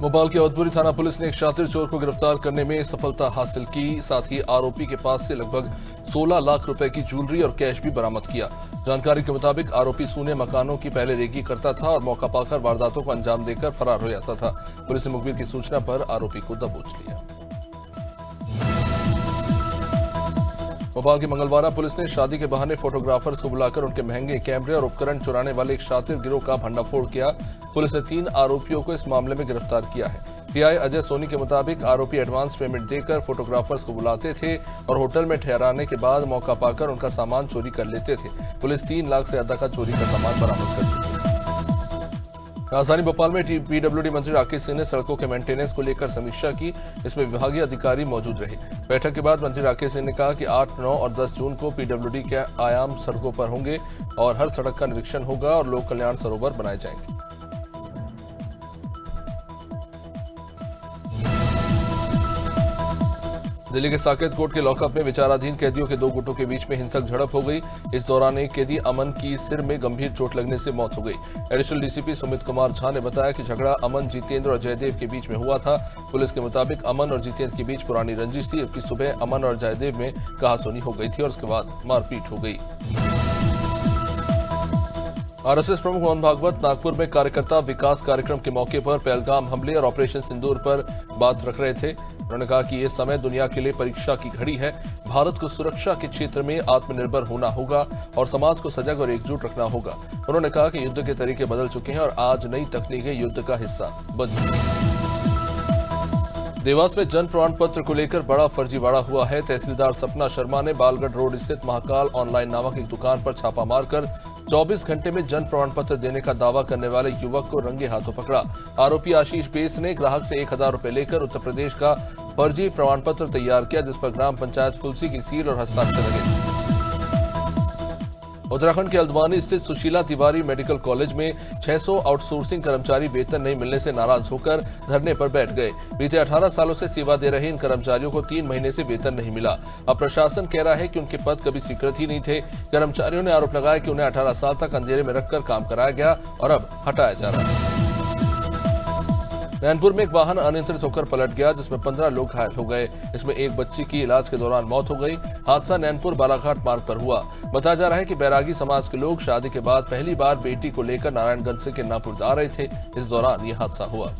भोपाल की अवधपुरी थाना पुलिस ने एक शातिर चोर को गिरफ्तार करने में सफलता हासिल की। साथ ही आरोपी के पास से लगभग 16 लाख रुपए की ज्वेलरी और कैश भी बरामद किया। जानकारी के मुताबिक आरोपी सूने मकानों की पहले रेकी करता था और मौका पाकर वारदातों को अंजाम देकर फरार हो जाता था। पुलिस ने मुखबिर की सूचना पर आरोपी को दबोच लिया। भोपाल के मंगलवारा पुलिस ने शादी के बहाने फोटोग्राफर्स को बुलाकर उनके महंगे कैमरे और उपकरण चुराने वाले एक शातिर गिरोह का भंडाफोड़ किया। पुलिस ने 3 आरोपियों को इस मामले में गिरफ्तार किया है। पीआई अजय सोनी के मुताबिक आरोपी एडवांस पेमेंट देकर फोटोग्राफर्स को बुलाते थे और होटल में ठहराने के बाद मौका पाकर उनका सामान चोरी कर लेते थे। पुलिस 3 लाख से ज्यादा का चोरी का सामान बरामद कर चुकी है। राजधानी भोपाल में पीडब्ल्यूडी मंत्री राकेश सिंह ने सड़कों के मेंटेनेंस को लेकर समीक्षा की। इसमें विभागीय अधिकारी मौजूद रहे। बैठक के बाद मंत्री राकेश सिंह ने कहा कि 8, 9 और 10 जून को पीडब्ल्यूडी के आयाम सड़कों पर होंगे और हर सड़क का निरीक्षण होगा और लोक कल्याण सरोवर बनाए जाएंगे। दिल्ली के साकेत कोर्ट के लॉकअप में विचाराधीन कैदियों के 2 गुटों के बीच में हिंसक झड़प हो गई। इस दौरान एक कैदी अमन की सिर में गंभीर चोट लगने से मौत हो गई। एडिशनल डीसीपी सुमित कुमार झा ने बताया कि झगड़ा अमन, जितेंद्र और जयदेव के बीच में हुआ था। पुलिस के मुताबिक अमन और जितेंद्र के बीच पुरानी रंजिश थी, जबकि सुबह अमन और जयदेव में कहासुनी हो गई थी और उसके बाद मारपीट हो गई। आरएसएस प्रमुख मोहन भागवत नागपुर में कार्यकर्ता विकास कार्यक्रम के मौके पर पहलगाम हमले और ऑपरेशन सिंदूर पर बात रख रहे थे। उन्होंने कहा कि ये समय दुनिया के लिए परीक्षा की घड़ी है। भारत को सुरक्षा के क्षेत्र में आत्मनिर्भर होना होगा और समाज को सजग और एकजुट रखना होगा। उन्होंने कहा कि युद्ध के तरीके बदल चुके हैं और आज नई तकनीकें युद्ध का हिस्सा बन चुकी हैं। देवास में जन प्रमाण पत्र को लेकर बड़ा फर्जीवाड़ा हुआ है। तहसीलदार सपना शर्मा ने बालगढ़ रोड स्थित महाकाल ऑनलाइन नामक एक दुकान पर छापा मारकर 24 घंटे में जन प्रमाण पत्र देने का दावा करने वाले युवक को रंगे हाथों पकड़ा। आरोपी आशीष बेस ने ग्राहक से 1000 रुपए लेकर उत्तर प्रदेश का फर्जी प्रमाण पत्र तैयार किया, जिस पर ग्राम पंचायत फुलसी की सील और हस्ताक्षर लगे। उत्तराखंड के हल्द्वानी स्थित सुशीला तिवारी मेडिकल कॉलेज में 600 आउटसोर्सिंग कर्मचारी वेतन नहीं मिलने से नाराज होकर धरने पर बैठ गए। बीते 18 सालों से सेवा दे रहे इन कर्मचारियों को 3 महीने से वेतन नहीं मिला। अब प्रशासन कह रहा है कि उनके पद कभी स्वीकृत ही नहीं थे। कर्मचारियों ने आरोप लगाया कि उन्हें 18 साल तक अंधेरे में रखकर काम कराया गया और अब हटाया जा रहा है। नैनपुर में एक वाहन अनियंत्रित होकर पलट गया, जिसमें 15 लोग घायल हो गए। इसमें एक बच्ची की इलाज के दौरान मौत हो गई। हादसा नैनपुर बालाघाट मार्ग पर हुआ। बताया जा रहा है कि बैरागी समाज के लोग शादी के बाद पहली बार बेटी को लेकर नारायणगंज से किन्नापुर आ रहे थे। इस दौरान यह हादसा हुआ।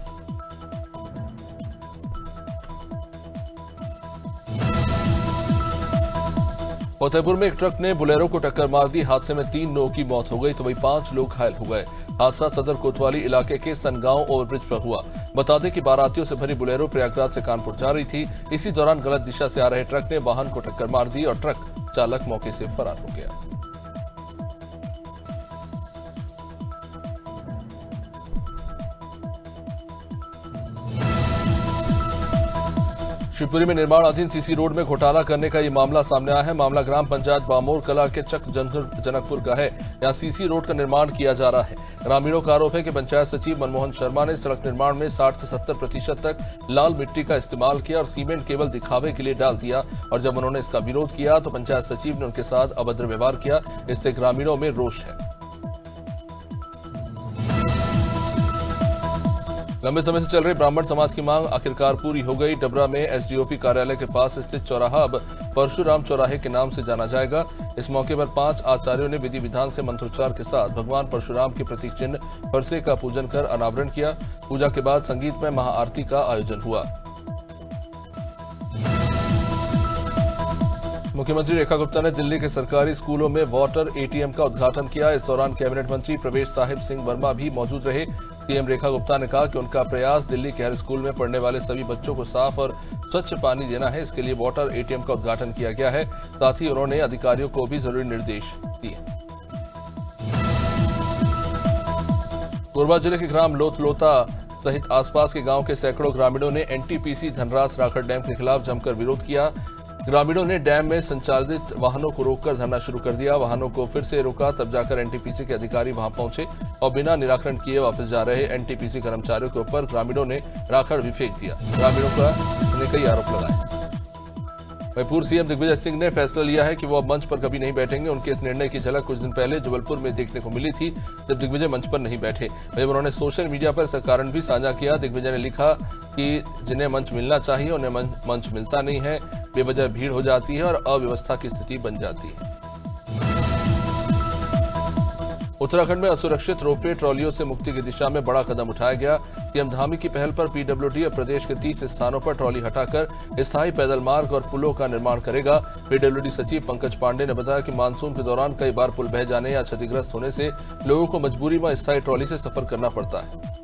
फतेहपुर में एक ट्रक ने बुलेरो को टक्कर मार दी। हादसे में 3 लोगों की मौत हो गई तो वहीं 5 लोग घायल हो गए। हादसा सदर कोतवाली इलाके के सनगांव ओवरब्रिज पर हुआ। बता दें कि बारातियों से भरी बुलेरो प्रयागराज से कानपुर जा रही थी। इसी दौरान गलत दिशा से आ रहे ट्रक ने वाहन को टक्कर मार दी और ट्रक चालक मौके से फरार हो गया। शिवपुरी में निर्माणाधीन सीसी रोड में घोटाला करने का ये मामला सामने आया है। मामला ग्राम पंचायत बामोर कला के चक जनकपुर का है। यहाँ सीसी रोड का निर्माण किया जा रहा है। ग्रामीणों का आरोप है कि पंचायत सचिव मनमोहन शर्मा ने सड़क निर्माण में 60 से 70% तक लाल मिट्टी का इस्तेमाल किया और सीमेंट केवल दिखावे के लिए डाल दिया। और जब उन्होंने इसका विरोध किया तो पंचायत सचिव ने उनके साथ अभद्र व्यवहार किया। इससे ग्रामीणों में रोष है। लंबे समय से चल रही ब्राह्मण समाज की मांग आखिरकार पूरी हो गई। डबरा में एसडीओपी कार्यालय के पास स्थित चौराहा अब परशुराम चौराहे के नाम से जाना जाएगा। इस मौके पर 5 आचार्यों ने विधि विधान से मंत्रोच्चार के साथ भगवान परशुराम के प्रतीक चिन्ह फरसे का पूजन कर अनावरण किया। पूजा के बाद संगीतमय महाआरती का आयोजन हुआ। मुख्यमंत्री रेखा गुप्ता ने दिल्ली के सरकारी स्कूलों में वाटर एटीएम का उद्घाटन किया। इस दौरान कैबिनेट मंत्री प्रवेश साहिब सिंह वर्मा भी मौजूद रहे। सीएम रेखा गुप्ता ने कहा कि उनका प्रयास दिल्ली के हर स्कूल में पढ़ने वाले सभी बच्चों को साफ और स्वच्छ पानी देना है। इसके लिए वाटर एटीएम का उद्घाटन किया गया है। साथ ही उन्होंने अधिकारियों को भी जरूरी निर्देश दिए। कोरबा जिले के ग्राम लोथलोता सहित आसपास के गांव के सैकड़ों ग्रामीणों ने एनटीपीसी धनराज राखड़ डैम के खिलाफ जमकर विरोध किया। ग्रामीणों ने डैम में संचालित वाहनों को रोककर धरना शुरू कर दिया। वाहनों को फिर से रोका, तब जाकर एनटीपीसी के अधिकारी वहां पहुंचे और बिना निराकरण किए वापस जा रहे एनटीपीसी कर्मचारियों के ऊपर ग्रामीणों ने राखड़ भी फेंक दिया। ग्रामीणों का कई आरोप लगाए। वहीं पूर्व सीएम दिग्विजय सिंह ने फैसला लिया है कि वो अब मंच पर कभी नहीं बैठेंगे। उनके इस निर्णय की झलक कुछ दिन पहले जबलपुर में देखने को मिली थी, जब दिग्विजय मंच पर नहीं बैठे। वहीं उन्होंने सोशल मीडिया पर इसका कारण भी साझा किया। दिग्विजय ने लिखा कि जिन्हें मंच मिलना चाहिए उन्हें मंच मिलता नहीं है, बेवजह भीड़ हो जाती है और अव्यवस्था की स्थिति बन जाती है। उत्तराखंड में असुरक्षित रोपवे ट्रॉलियों से मुक्ति की दिशा में बड़ा कदम उठाया गया। सीएम धामी की पहल पर पीडब्ल्यूडी अब प्रदेश के 30 स्थानों पर ट्रॉली हटाकर स्थायी पैदल मार्ग और पुलों का निर्माण करेगा। पीडब्ल्यूडी सचिव पंकज पांडे ने बताया कि मानसून के दौरान कई बार पुल बह जाने या क्षतिग्रस्त होने से लोगों को मजबूरी में स्थायी ट्रॉली से सफर करना पड़ता है।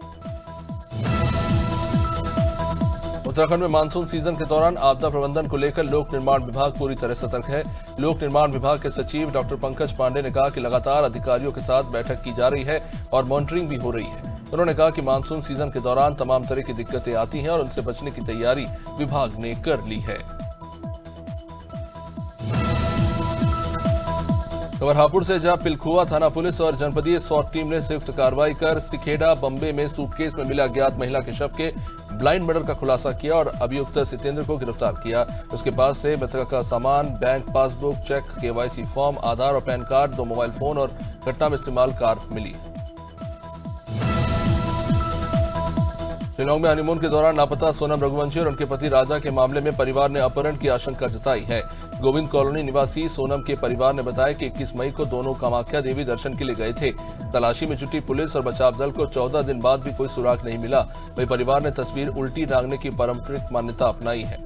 उत्तराखंड में मानसून सीजन के दौरान आपदा प्रबंधन को लेकर लोक निर्माण विभाग पूरी तरह सतर्क है। लोक निर्माण विभाग के सचिव डॉक्टर पंकज पांडे ने कहा कि लगातार अधिकारियों के साथ बैठक की जा रही है और मॉनिटरिंग भी हो रही है। उन्होंने कहा कि मानसून सीजन के दौरान तमाम तरह की दिक्कतें आती हैं और उनसे बचने की तैयारी विभाग ने कर ली है। खबर हापुड़ से, जहां पिलखुआ थाना पुलिस और जनपदीय SWAT टीम ने संयुक्त कार्रवाई कर सिखेड़ा बम्बे में सूटकेस में मिला अज्ञात महिला के शव के ब्लाइंड मर्डर का खुलासा किया और अभियुक्त सितेंद्र को गिरफ्तार किया। उसके पास से मृतका का सामान, bank passbook, cheque, KYC form, Aadhaar और पैन कार्ड, 2 मोबाइल फोन और घटना में इस्तेमाल कार मिली। शिलांग में हनीमून के दौरान लापता सोनम रघुवंशी और उनके पति राजा के मामले में परिवार ने अपहरण की आशंका जताई है। गोविंद कॉलोनी निवासी सोनम के परिवार ने बताया कि 21 मई को दोनों कामाख्या देवी दर्शन के लिए गए थे। तलाशी में जुटी पुलिस और बचाव दल को 14 दिन बाद भी कोई सुराग नहीं मिला। वहीं परिवार ने तस्वीर उल्टी टांगने की पारंपरिक मान्यता अपनाई है।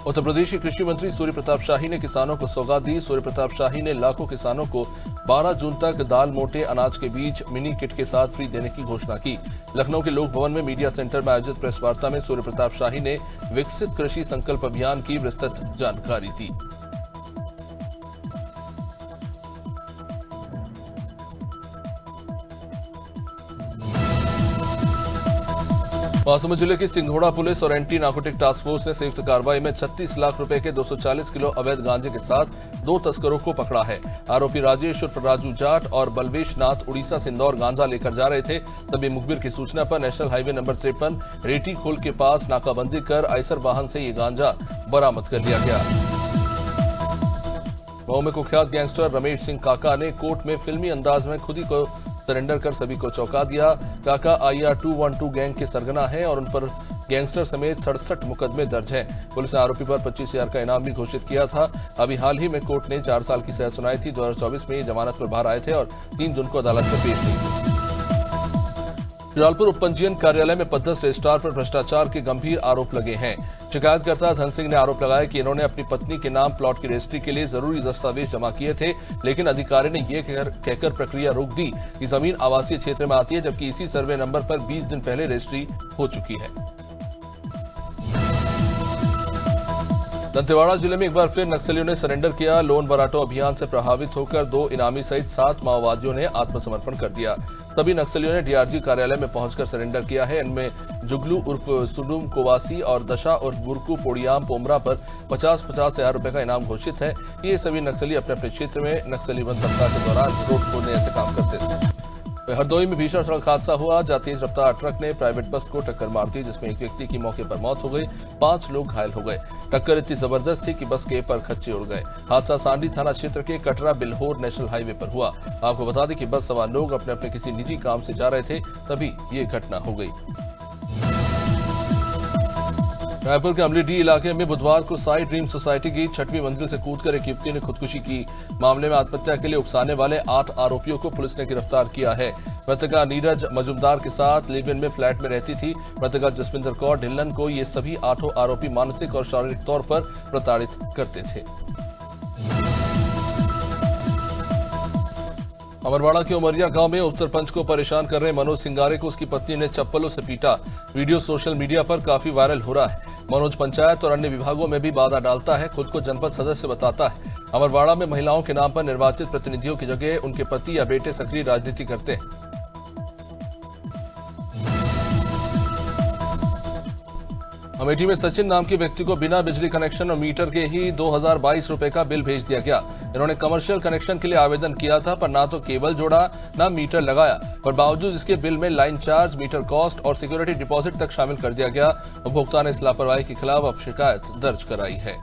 उत्तर प्रदेश के कृषि मंत्री सूर्य प्रताप शाही ने किसानों को सौगात दी। सूर्य प्रताप शाही ने लाखों किसानों को 12 जून तक दाल, मोटे अनाज के बीज मिनी किट के साथ फ्री देने की घोषणा की। लखनऊ के लोक भवन में मीडिया सेंटर में आयोजित प्रेस वार्ता में सूर्य प्रताप शाही ने विकसित कृषि संकल्प अभियान की विस्तृत जानकारी दी। महासमुंद जिले की सिंघोड़ा पुलिस और एंटी नार्कोटिक टास्क फोर्स ने संयुक्त कार्रवाई में 36 लाख रुपए के 240 किलो अवैध गांजे के साथ 2 तस्करों को पकड़ा है। आरोपी राजेश उर्फ राजू जाट और बलवेश नाथ उड़ीसा से इंदौर गांजा लेकर जा रहे थे। तभी मुखबिर की सूचना पर नेशनल हाईवे नंबर 53 रेटी खोल के पास नाकाबंदी कर आइसर वाहन से ये गांजा बरामद कर लिया गया। मऊ में कुख्यात गैंगस्टर रमेश सिंह काका ने कोर्ट में फिल्मी अंदाज में खुद ही को सरेंडर कर सभी को चौंका दिया। काका IR 212 गैंग के सरगना हैं और उन पर गैंगस्टर समेत 67 मुकदमे दर्ज हैं। पुलिस ने आरोपी पर 25,000 का इनाम भी घोषित किया था। अभी हाल ही में कोर्ट ने 4 साल की सजा सुनाई थी। 2024 में ये जमानत पर बाहर आए थे और 3 जून को अदालत में पेश हुए। जलालपुर उपपंजीयन कार्यालय में पदस्थ रजिस्ट्रार पर भ्रष्टाचार के गंभीर आरोप लगे हैं। शिकायतकर्ता धन सिंह ने आरोप लगाया कि इन्होंने अपनी पत्नी के नाम प्लॉट की रजिस्ट्री के लिए जरूरी दस्तावेज जमा किए थे, लेकिन अधिकारी ने यह कहकर प्रक्रिया रोक दी कि जमीन आवासीय क्षेत्र में आती है, जबकि इसी सर्वे नंबर पर 20 दिन पहले रजिस्ट्री हो चुकी है। दंतेवाड़ा जिले में एक बार फिर नक्सलियों ने सरेंडर किया। लोन बराटो अभियान से प्रभावित होकर 2 इनामी सहित 7 माओवादियों ने आत्मसमर्पण कर दिया। तभी नक्सलियों ने DRG कार्यालय में पहुंचकर सरेंडर किया है। इनमें जुगलू उर्फ सुडुम कोवासी और दशा उर्फ बुरकू पोड़ियाम पोमरा पर 50-50 हजार रुपए का इनाम घोषित है। ये सभी नक्सली अपने अपने क्षेत्र में नक्सली वन सप्ताह के दौरान रोड खोदने ऐसे काम करते थे। हरदोई में भीषण सड़क हादसा हुआ, जहां तेज रफ्तार ट्रक ने प्राइवेट बस को टक्कर मार दी, जिसमें एक व्यक्ति की मौके पर मौत हो गई, 5 लोग घायल हो गए। टक्कर इतनी जबरदस्त थी कि बस के पर खच्चे उड़ गए। हादसा सांडी थाना क्षेत्र के कटरा बिल्होर नेशनल हाईवे पर हुआ। आपको बता दें कि बस सवार लोग अपने अपने किसी निजी काम से जा रहे थे, तभी ये घटना हो गई। रायपुर के अमली डी इलाके में बुधवार को साई ड्रीम सोसाइटी की 6वीं मंजिल से कूदकर एक युवती ने खुदकुशी की। मामले में आत्महत्या के लिए उकसाने वाले 8 आरोपियों को पुलिस ने गिरफ्तार किया है। मृतका नीरज मजुमदार के साथ लिव इन में फ्लैट में रहती थी। मृतका जसविंदर कौर ढिल्लन को ये सभी 8 आरोपी मानसिक और शारीरिक तौर पर प्रताड़ित करते थे। अमरवाड़ा के उमरिया गांव में उप सरपंच को परेशान कर रहे मनोज सिंगारे को उसकी पत्नी ने चप्पलों से पीटा। वीडियो सोशल मीडिया पर काफी वायरल हो रहा है। मनोज पंचायत और अन्य विभागों में भी बाधा डालता है, खुद को जनपद सदस्य बताता है। अमरवाड़ा में महिलाओं के नाम पर निर्वाचित प्रतिनिधियों की जगह उनके पति या बेटे सक्रिय राजनीति करते हैं। अमेठी में सचिन नाम के व्यक्ति को बिना बिजली कनेक्शन और मीटर के ही 2022 रुपए का बिल भेज दिया गया। इन्होंने कमर्शियल कनेक्शन के लिए आवेदन किया था, पर ना तो केबल जोड़ा ना मीटर लगाया, पर बावजूद इसके बिल में लाइन चार्ज, मीटर कॉस्ट और सिक्योरिटी डिपॉजिट तक शामिल कर दिया गया। उपभोक्ता ने इस लापरवाही के खिलाफ अब शिकायत दर्ज कराई है।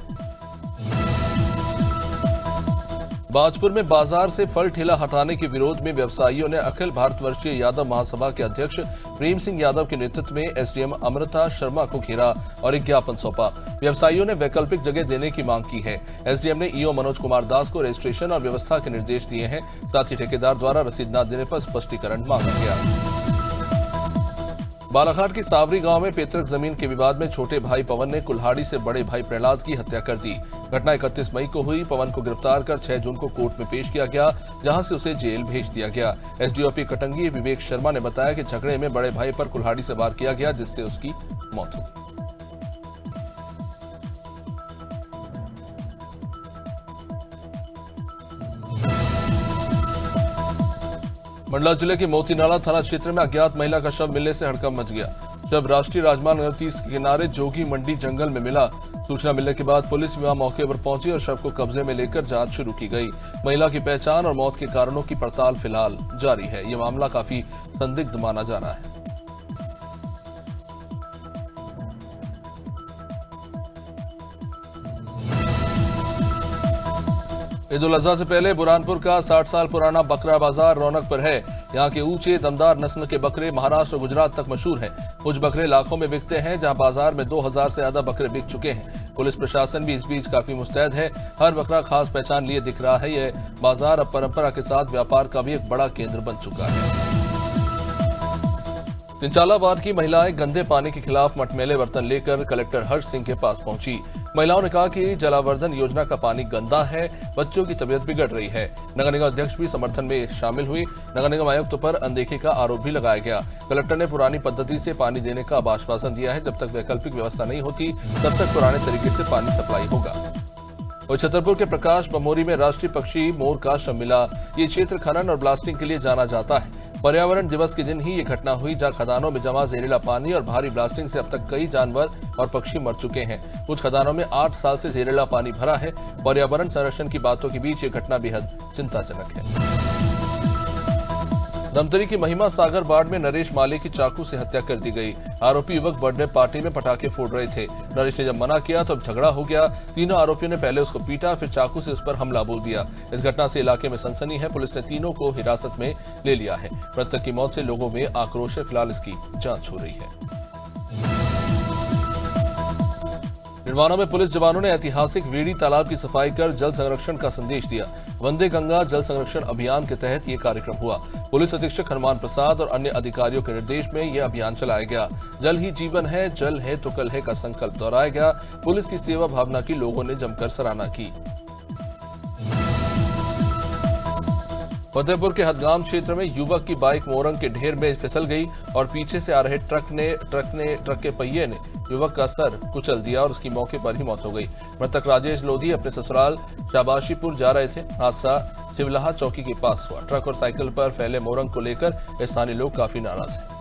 बाजपुर में बाजार से फल ठेला हटाने के विरोध में व्यवसायियों ने अखिल भारतवर्षीय यादव महासभा के अध्यक्ष प्रेम सिंह यादव के नेतृत्व में एसडीएम अमृता शर्मा को घेरा और एक ज्ञापन सौंपा। व्यवसायियों ने वैकल्पिक जगह देने की मांग की है। एसडीएम ने ईओ मनोज कुमार दास को रजिस्ट्रेशन और व्यवस्था के निर्देश दिए हैं। साथ ही ठेकेदार द्वारा रसीद न देने पर स्पष्टीकरण मांगा गया। बालाघाट की सावरी गांव में पैतृक जमीन के विवाद में छोटे भाई पवन ने कुल्हाड़ी से बड़े भाई प्रहलाद की हत्या कर दी। घटना 31 मई को हुई। पवन को गिरफ्तार कर 6 जून को कोर्ट में पेश किया गया, जहां से उसे जेल भेज दिया गया। एसडीओपी कटंगी विवेक शर्मा ने बताया कि झगड़े में बड़े भाई पर कुल्हाड़ी से वार किया गया, जिससे उसकी मौत हो गई। मंडला जिले के मोतीनाला थाना क्षेत्र में अज्ञात महिला का शव मिलने से हड़कंप मच गया। शव राष्ट्रीय राजमार्ग 30 के किनारे जोगी मंडी जंगल में मिला। सूचना मिलने के बाद पुलिस वहां मौके पर पहुंची और शव को कब्जे में लेकर जांच शुरू की गई। महिला की पहचान और मौत के कारणों की पड़ताल फिलहाल जारी है। यह मामला काफी संदिग्ध माना जा रहा है। ईद उल अजहा से पहले बुरहानपुर का 60 साल पुराना बकरा बाजार रौनक पर है। यहाँ के ऊंचे दमदार नस्ल के बकरे महाराष्ट्र और गुजरात तक मशहूर हैं। कुछ बकरे लाखों में बिकते हैं, जहाँ बाजार में 2000 से ज्यादा बकरे बिक चुके हैं। पुलिस प्रशासन भी इस बीच काफी मुस्तैद है। हर बकरा खास पहचान लिए दिख रहा है। यह बाजार अब परंपरा के साथ व्यापार का भी एक बड़ा केंद्र बन चुका है। झालावाड़ की महिलाएं गंदे पानी के खिलाफ मटमैले बर्तन लेकर कलेक्टर हर्ष सिंह के पास पहुंची। महिलाओं ने कहा कि जलावर्धन योजना का पानी गंदा है, बच्चों की तबीयत बिगड़ रही है। नगर निगम अध्यक्ष भी समर्थन में शामिल हुई। नगर निगम आयुक्त पर अनदेखी का आरोप भी लगाया गया। कलेक्टर ने पुरानी पद्धति से पानी देने का आश्वासन दिया है। जब तक वैकल्पिक व्यवस्था नहीं होती, तब तक पुराने तरीके से पानी सप्लाई होगा। और छतरपुर के प्रकाश बमोरी में राष्ट्रीय पक्षी मोर का शव मिला। ये क्षेत्र खनन और ब्लास्टिंग के लिए जाना जाता है। पर्यावरण दिवस के दिन ही ये घटना हुई, जहां खदानों में जमा जहरीला पानी और भारी ब्लास्टिंग से अब तक कई जानवर और पक्षी मर चुके हैं। कुछ खदानों में 8 साल से जहरीला पानी भरा है। पर्यावरण संरक्षण की बातों के बीच ये घटना बेहद चिंताजनक है। धमतरी की महिमा सागर बाढ़ में नरेश माले की चाकू से हत्या कर दी गई। आरोपी युवक बर्थडे पार्टी में पटाखे फोड़ रहे थे। नरेश ने जब मना किया तो झगड़ा हो गया। तीनों आरोपियों ने पहले उसको पीटा, फिर चाकू से उस पर हमला बोल दिया। इस घटना से इलाके में सनसनी है। पुलिस ने तीनों को हिरासत में ले लिया है। मृतक की मौत से लोगों में आक्रोश है। फिलहाल इसकी जांच हो रही है। निर्वाणा में पुलिस जवानों ने ऐतिहासिक वेड़ी तालाब की सफाई कर जल संरक्षण का संदेश दिया। वंदे गंगा जल संरक्षण अभियान के तहत ये कार्यक्रम हुआ। पुलिस अधीक्षक हनुमान प्रसाद और अन्य अधिकारियों के निर्देश में यह अभियान चलाया गया। जल ही जीवन है, जल है तो कल है का संकल्प दोहराया गया। पुलिस की सेवा भावना की लोगों ने जमकर सराहना की। फतेहपुर के हदगाम क्षेत्र में युवक की बाइक मोरंग के ढेर में फिसल गई और पीछे से आ रहे ट्रक के पहिए ने युवक का सर कुचल दिया और उसकी मौके पर ही मौत हो गई। मृतक राजेश लोधी अपने ससुराल शाबाशीपुर जा रहे थे। हादसा शिवलाहा चौकी के पास हुआ। ट्रक और साइकिल पर फैले मोरंग को लेकर स्थानीय लोग काफी नाराज हैं।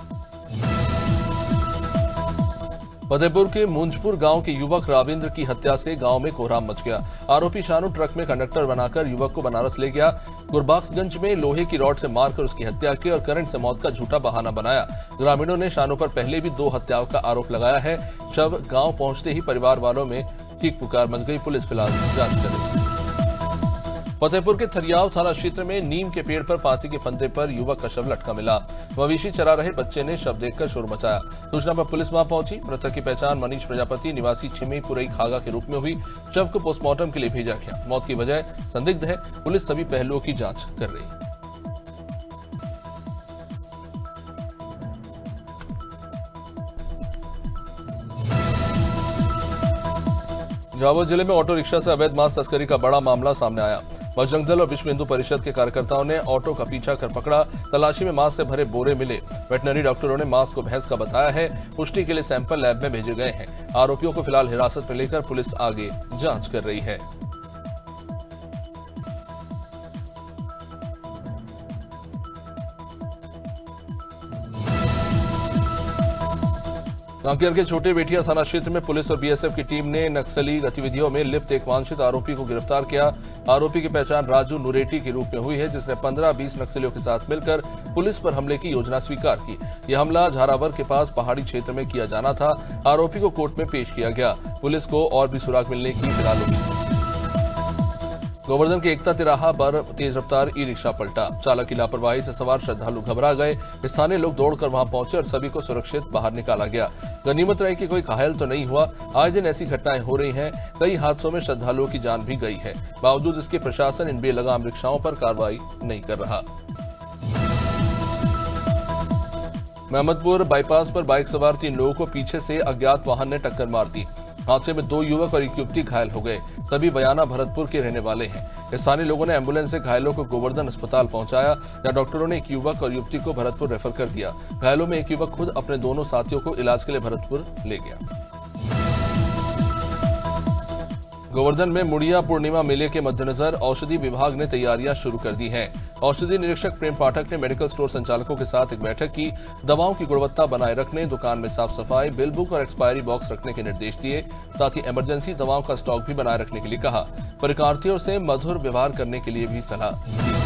फतेहपुर के मुंजपुर गांव के युवक राविंद्र की हत्या से गांव में कोहराम मच गया। आरोपी शानू ट्रक में कंडक्टर बनाकर युवक को बनारस ले गया। गुरबाक्सगंज में लोहे की रॉड से मारकर उसकी हत्या की और करंट से मौत का झूठा बहाना बनाया। ग्रामीणों ने शानू पर पहले भी 2 हत्याओं का आरोप लगाया है। शव गांव पहुंचते ही परिवार वालों में चीख पुकार मच गई। पुलिस फिलहाल जांच कर रही है। फतेहपुर के थरियाव थाना क्षेत्र में नीम के पेड़ पर फांसी के फंदे पर युवक का शव लटका मिला। मवेशी चरा रहे बच्चे ने शव देखकर शोर मचाया। सूचना पर पुलिस वहां पहुंची। मृतक की पहचान मनीष प्रजापति निवासी छिमीपुरई खागा के रूप में हुई। शव को पोस्टमार्टम के लिए भेजा गया। मौत की वजह संदिग्ध है। पुलिस सभी पहलुओं की जांच कर रही है। झाबुआ जिले में ऑटो रिक्शा से अवैध मांस तस्करी का बड़ा मामला सामने आया। बजरंग दल और विश्व हिंदू परिषद के कार्यकर्ताओं ने ऑटो का पीछा कर पकड़ा। तलाशी में मांस से भरे बोरे मिले। वेटनरी डॉक्टरों ने मांस को भैंस का बताया है। पुष्टि के लिए सैंपल लैब में भेजे गए हैं। आरोपियों को फिलहाल हिरासत में लेकर पुलिस आगे जांच कर रही है। कांकेर के छोटे बेटिया थाना क्षेत्र में पुलिस और बीएसएफ की टीम ने नक्सली गतिविधियों में लिप्त एक वांछित आरोपी को गिरफ्तार किया। आरोपी की पहचान राजू नुरेटी के रूप में हुई है, जिसने 15-20 नक्सलियों के साथ मिलकर पुलिस पर हमले की योजना स्वीकार की। यह हमला झारावर के पास पहाड़ी क्षेत्र में किया जाना था। आरोपी को कोर्ट में पेश किया गया। पुलिस को और भी सुराग मिलने की फिलहाल उम्मीद। गोवर्धन के एकता तिराहा पर तेज रफ्तार ई रिक्शा पलटा। चालक की लापरवाही से सवार श्रद्धालु घबरा गए। स्थानीय लोग दौड़कर वहां पहुंचे और सभी को सुरक्षित बाहर निकाला गया। गनीमत रही कि कोई घायल तो नहीं हुआ। आए दिन ऐसी घटनाएं हो रही हैं। कई हादसों में श्रद्धालुओं की जान भी गई है। बावजूद इसके प्रशासन इन बेलगाम रिक्शाओं पर कार्रवाई नहीं कर रहा। महमदपुर बाईपास पर बाइक सवार 3 लोगों को पीछे से अज्ञात वाहन ने टक्कर मार दी। हादसे में 2 युवक और 1 युवती घायल हो गए। सभी बयाना भरतपुर के रहने वाले हैं। स्थानीय लोगों ने एम्बुलेंस से घायलों को गोवर्धन अस्पताल पहुंचाया, जहां डॉक्टरों ने 1 युवक और युवती को भरतपुर रेफर कर दिया। घायलों में 1 युवक खुद अपने दोनों साथियों को इलाज के लिए भरतपुर ले गया। गोवर्धन में मुड़िया पूर्णिमा मेले के मद्देनजर औषधि विभाग ने तैयारियां शुरू कर दी हैं। औषधि निरीक्षक प्रेम पाठक ने मेडिकल स्टोर संचालकों के साथ एक बैठक की। दवाओं की गुणवत्ता बनाए रखने, दुकान में साफ सफाई, बिल बुक और एक्सपायरी बॉक्स रखने के निर्देश दिए। साथ ही इमरजेंसी दवाओं का स्टॉक भी बनाए रखने के लिए कहा। परीक्षार्थियों से मधुर व्यवहार करने के लिए भी सलाह दी।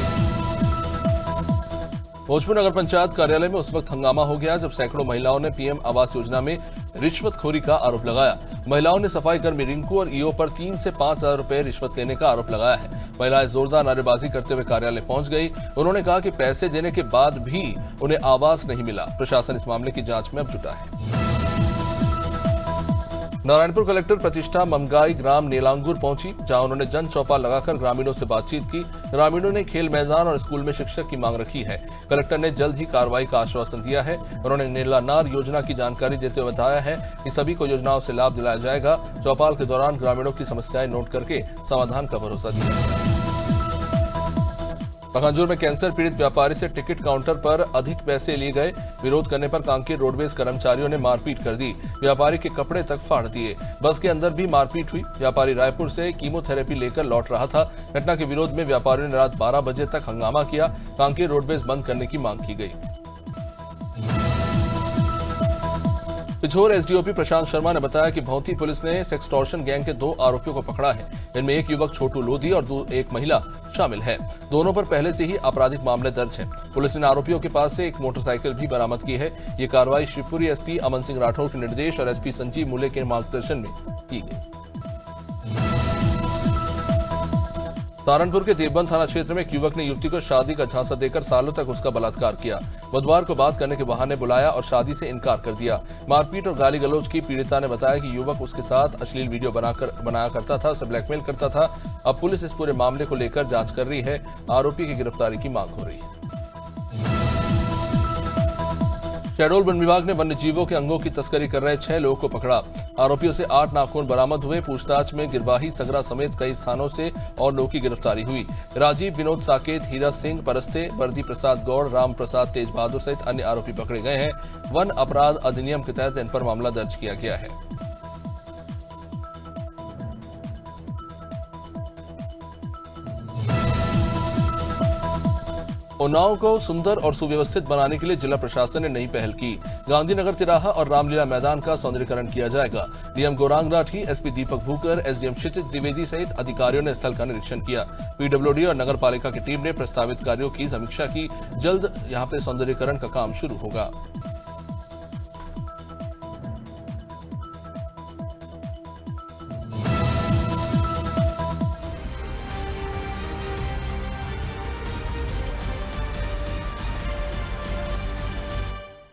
भोजपुर नगर पंचायत कार्यालय में उस वक्त हंगामा हो गया जब सैकड़ों महिलाओं ने पीएम आवास योजना में रिश्वतखोरी का आरोप लगाया। महिलाओं ने सफाई कर्मी रिंकू और ईओ पर 3 से 5 हजार रुपए रिश्वत लेने का आरोप लगाया है। महिलाएं जोरदार नारेबाजी करते हुए कार्यालय पहुंच गई। उन्होंने कहा कि पैसे देने के बाद भी उन्हें आवास नहीं मिला। प्रशासन इस मामले की जांच में अब जुटा है। नारायणपुर कलेक्टर प्रतिष्ठा ममगाई ग्राम नेलांगुर पहुंची, जहां उन्होंने जन चौपाल लगाकर ग्रामीणों से बातचीत की। ग्रामीणों ने खेल मैदान और स्कूल में शिक्षक की मांग रखी है। कलेक्टर ने जल्द ही कार्रवाई का आश्वासन दिया है। उन्होंने नीलानार योजना की जानकारी देते हुए बताया है कि सभी को योजनाओं से लाभ दिलाया जाएगा। चौपाल के दौरान ग्रामीणों की समस्याएं नोट करके समाधान का भरोसा दिया। पखानजोर में कैंसर पीड़ित व्यापारी से टिकट काउंटर पर अधिक पैसे लिए गए। विरोध करने पर कांकेर रोडवेज कर्मचारियों ने मारपीट कर दी। व्यापारी के कपड़े तक फाड़ दिए। बस के अंदर भी मारपीट हुई। व्यापारी रायपुर से कीमोथेरेपी लेकर लौट रहा था। घटना के विरोध में व्यापारियों ने रात 12 बजे तक हंगामा किया। कांकेर रोडवेज बंद करने की मांग की गई। पिछोर एसडीओपी प्रशांत शर्मा ने बताया कि भौंती पुलिस ने सेक्सटॉर्शन गैंग के 2 आरोपियों को पकड़ा है। इनमें 1 युवक छोटू लोधी और 1 महिला शामिल है। दोनों पर पहले से ही आपराधिक मामले दर्ज हैं। पुलिस ने आरोपियों के पास से 1 मोटरसाइकिल भी बरामद की है। ये कार्रवाई शिवपुरी एसपी अमन सिंह राठौर के निर्देश और एसपी संजीव मूले के मार्गदर्शन में की गई। सहारनपुर के देवबंद थाना क्षेत्र में एक युवक ने युवती को शादी का झांसा देकर सालों तक उसका बलात्कार किया। बुधवार को बात करने के बहाने बुलाया और शादी से इनकार कर दिया। मारपीट और गाली गलौज की पीड़िता ने बताया कि युवक उसके साथ अश्लील वीडियो बनाया करता था, उसे ब्लैकमेल करता था। अब पुलिस इस पूरे मामले को लेकर जांच कर रही है। आरोपी की गिरफ्तारी की मांग हो रही है। शहडोल वन विभाग ने वन्य जीवों के अंगों की तस्करी कर रहे 6 लोगों को पकड़ा। आरोपियों से 8 नाखून बरामद हुए। पूछताछ में गिरवाही, सगरा समेत कई स्थानों से और लोगों की गिरफ्तारी हुई। राजीव, विनोद साकेत, हीरा सिंह परस्ते, वर्दी प्रसाद गौड़, राम प्रसाद तेज बहादुर सहित अन्य आरोपी पकड़े गए हैं। वन अपराध अधिनियम के तहत इन पर मामला दर्ज किया गया है। उन्नाव को सुंदर और सुव्यवस्थित बनाने के लिए जिला प्रशासन ने नई पहल की। गांधीनगर तिराहा और रामलीला मैदान का सौंदर्यीकरण किया जाएगा। डीएम गौरांग राठी, एसपी दीपक भूकर, एसडीएम क्षितिज द्विवेदी सहित अधिकारियों ने स्थल का निरीक्षण किया। पीडब्ल्यूडी और नगर पालिका की टीम ने प्रस्तावित कार्यों की समीक्षा की। जल्द यहां पर सौंदर्यीकरण का काम शुरू होगा।